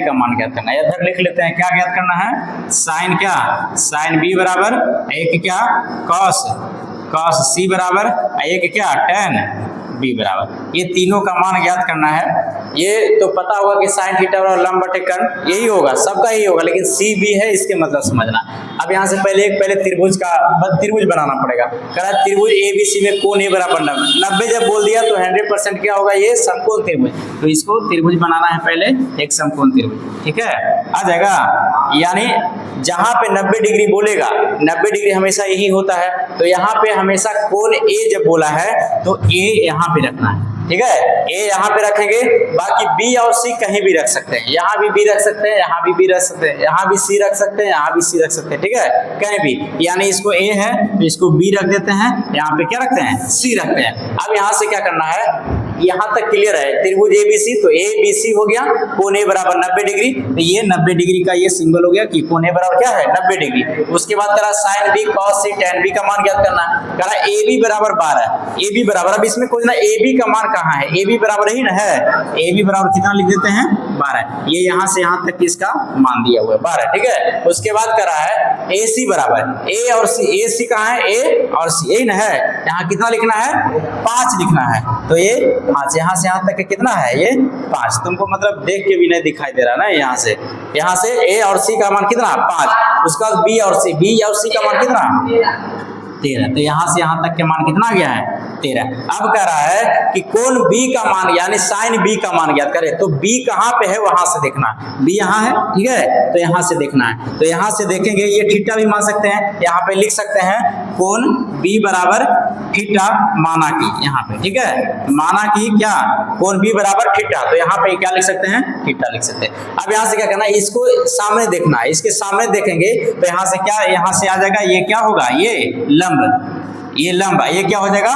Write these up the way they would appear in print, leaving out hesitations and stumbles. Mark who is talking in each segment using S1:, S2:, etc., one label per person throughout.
S1: का मान ज्ञात करना है। इधर लिख लेते हैं, क्या ज्ञात करना है, साइन क्या, साइन बी बराबर एक क्या कॉस, कॉस सी बराबर एक क्या टेन बी बराबर, ये तीनों का मान ज्ञात करना है। ये तो पता होगा कि साइन थीटा बराबर लंब बटे कर्ण, यही होगा, सबका यही होगा, लेकिन सी बी है इसके मतलब समझना। अब यहाँ से पहले त्रिभुज का त्रिभुज बनाना पड़ेगा। कह रहा है त्रिभुज ए बी सी में कोण ए बराबर 90 जब बोल दिया तो 100% क्या होगा, ये समकोण त्रिभुज। तो इसको त्रिभुज बनाना है पहले, एक समकोण त्रिभुज, ठीक है, आ जाएगा। यानी जहां पे 90 डिग्री बोलेगा, 90 डिग्री हमेशा यही होता है, तो यहाँ पे हमेशा कोण ए जब बोला है तो ए यहाँ पे रखना है, ठीक है, ए यहाँ पे रखेंगे। बाकी बी और सी कहीं भी रख सकते हैं, यहाँ भी बी रख सकते हैं, यहाँ भी बी रख सकते हैं, यहाँ भी सी रख सकते हैं, यहाँ भी सी रख सकते हैं, ठीक है, कहीं भी। यानी इसको ए है तो इसको बी रख देते हैं, यहाँ पे क्या रखते हैं, सी रखते हैं। अब यहाँ से क्या करना है, यहाँ तक क्लियर है, त्रिभुज ए बी सी, तो ए बी सी हो गया, कोण ए बराबर 90 डिग्री, तो ये 90 डिग्री का ये सिंबल हो गया कि कोण ए बराबर क्या है 90 डिग्री। उसके बाद करा साइन बी कॉस सी टेन बी का मान ज्ञात करना है। करा ए बी बराबर 12, ए बी बराबर, अब इसमें कोई ना ए बी का मान कहाँ है, ए बी बराबर ही ना है, ए बी बराबर कितना लिख देते हैं 12, ये यहाँ से यहाँ तक इसका मान दिया हुआ है 12, ठीक है। उसके बाद करा है ए सी बराबर ए और सी, ए सी कहाँ है, ए और सी यही ना है, यहाँ कितना लिखना है 5 लिखना है, तो ये 5, यहाँ से यहाँ तक कितना है, ये 5। तुमको मतलब देख के भी नहीं दिखाई दे रहा ना, यहाँ से ए और सी का मान कितना 5, उसका बी और सी, बी और सी का मान कितना 13, तो यहाँ से यहाँ तक के मान कितना आ गया है 13। अब कह रहा है कि कोण बी का मान यानी साइन बी का मान ज्ञात करें, तो बी कहाँ पे है वहां से देखना है, बी यहाँ है, ठीक है, तो यहाँ से देखना है। तो यहाँ से देखेंगे, ये थीटा भी मान सकते हैं, यहाँ पे लिख सकते हैं कोण बी बराबर थीटा माना की, यहाँ पे, ठीक है, माना की क्या कोण बी बराबर थीटा, तो यहाँ पे क्या लिख सकते हैं, थीटा लिख सकते हैं। अब यहाँ से क्या करना है, इसको सामने देखना है, इसके सामने देखेंगे तो यहाँ से क्या, यहाँ से आ जाएगा, ये क्या होगा, ये लंब, ये लंब, ये क्या हो जाएगा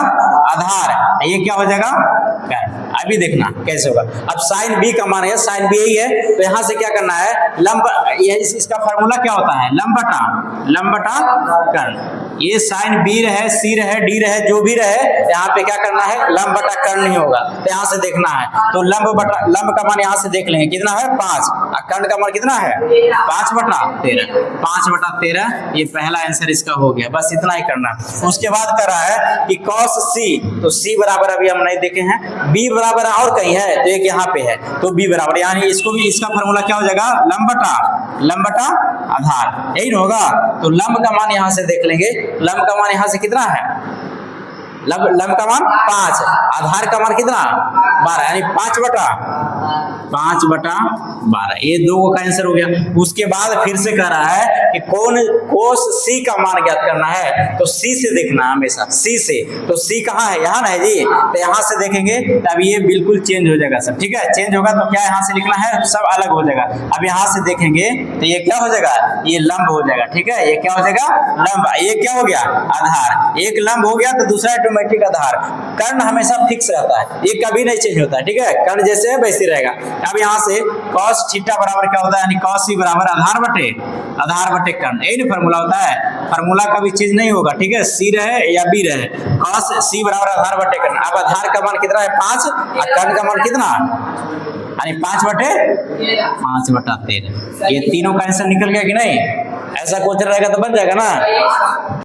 S1: आधार, ये क्या हो जाएगा कर्ण। अभी देखना कैसे होगा। अब साइन बी का मान है, साइन बी यही है, तो यहाँ से क्या करना है, लंब, ये इसका फार्मूला क्या होता है, लंब बटा कर्ण। ये साइन बी रहे, सी रहे, डी रहे, जो भी रहे, यहाँ पे क्या करना है, लंब बटा कर्ण नहीं होगा, तो यहाँ से देखना है, तो लंब का मान यहाँ से देख लेंगे कितना है 5, और कर्ण का मान कितना है 5 बटा 13, 5 बटा 13, ये पहला आंसर इसका हो गया। बस इतना ही करना। उसके बाद कर रहा है कि cos c, तो c बराबर अभी हम नहीं देखे हैं, b बराबर और कहीं है, तो एक यहाँ पे है, तो b बराबर, यानी इसको भी, इसका फॉर्मूला क्या हो जाएगा, लंब बटा आधार, यही होगा। तो लंब का मान यहाँ से देख लेंगे, लंब का मान यहाँ से कितना है, लंब का मान 5, आधार का मान कितना 12, यानी 5 बटा 12, ये दो का आंसर हो गया। उसके बाद फिर से कह रहा है कि कोण कोस सी का मान ज्ञात करना है, तो सी से देखना हमेशा, सी से, तो सी कहाँ है, यहाँ ना है जी, तो यहाँ से देखेंगे तब ये बिल्कुल चेंज हो जाएगा सब, ठीक है, चेंज होगा तो क्या यहाँ से लिखना है, सब अलग हो जाएगा। अब यहाँ से देखेंगे तो ये क्या हो जाएगा, ये लंब हो जाएगा, ठीक है, ये क्या हो जाएगा लंब, ये क्या हो गया आधार, एक लंब हो गया तो दूसरा ऑटोमेटिक आधार। कर्ण हमेशा फिक्स रहता है, ये कभी नहीं चेंज होता है, ठीक है, कर्ण जैसे है वैसे रहेगा। अब यहाँ से cos थीटा बराबर क्या होता है, यानी cos c बराबर आधार बटे कर्ण, यही ना फॉर्मूला होता है, फॉर्मूला का भी चीज नहीं होगा, ठीक है, c रहे या b रहे, cos c बराबर आधार बटे कर्ण। अब आधार का मान कितना है 5, और कर्ण का मान कितना, यानी 5 बटा 13, ये तीनों का आंसर निकल गया कि नहीं। ऐसा क्वेश्चन रहेगा तो बन जाएगा ना।